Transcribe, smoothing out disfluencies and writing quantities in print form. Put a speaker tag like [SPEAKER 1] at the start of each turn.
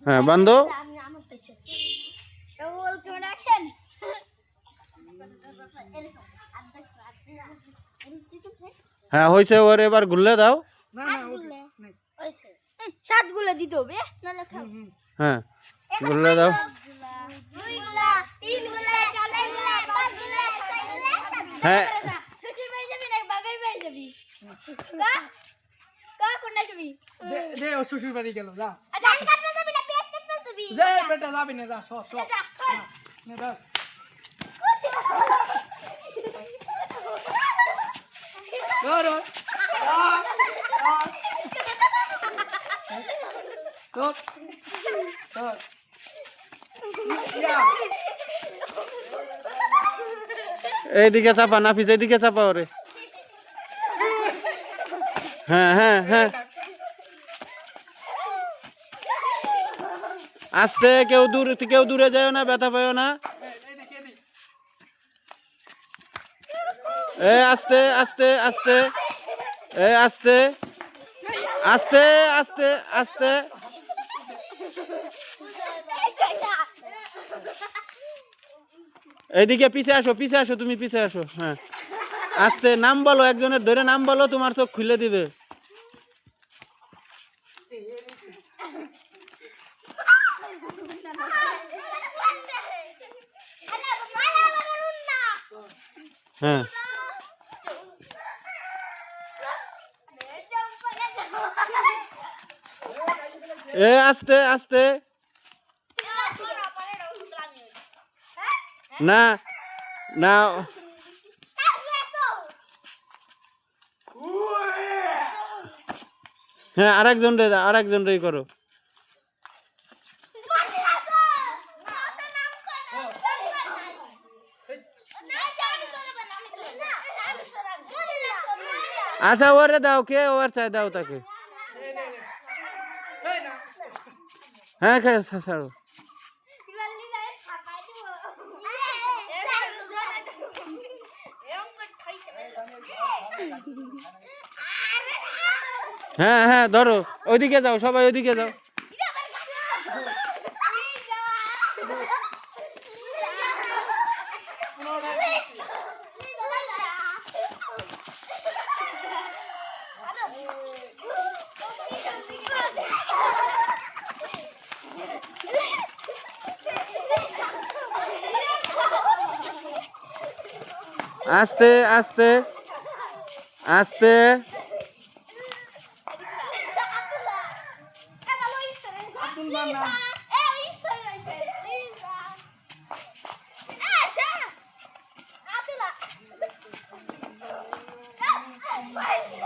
[SPEAKER 1] হ্যাঁ বান্ধো। হ্যাঁ হয়েছে, ওর এবার ঘুরলে দাও।
[SPEAKER 2] সাত গুলো দিতে হবে।
[SPEAKER 1] হ্যাঁ ঘুরলে দাও। হ্যাঁ
[SPEAKER 3] দে ও শ্বশুর বাড়ি গেল যা
[SPEAKER 2] যা
[SPEAKER 3] বেটা যাবি না যা সব সব নে যা ধরো ধর ধর
[SPEAKER 1] এইদিকে চাপা নাফিস, এইদিকে চাপা ওরে। হ্যাঁ হ্যাঁ হ্যাঁ আস্তে, কেউ দূরে যায় না, ব্যথা পায় না। এ আস্তে আস্তে আস্তে, এ আস্তে আস্তে আস্তে আস্তে। এইদিকে পিছে আসো, তুমি পিছে আসো। হ্যাঁ আস্তে, নাম বলো, একজনের ধরে নাম বলো, তোমার চোখ খুলে দিবে। হ্যাঁ এ আস্তে আস্তে। না না হ্যাঁ আরেকজন রে করো। আচ্ছা ওরে দাও, কে ওর চাই দাও তাকে। হ্যাঁ ছাড়ো। হ্যাঁ হ্যাঁ ধরো, ওইদিকে যাও, সবাই ওইদিকে যাও। আস্তে আস্তে আস্তে।
[SPEAKER 2] Bye.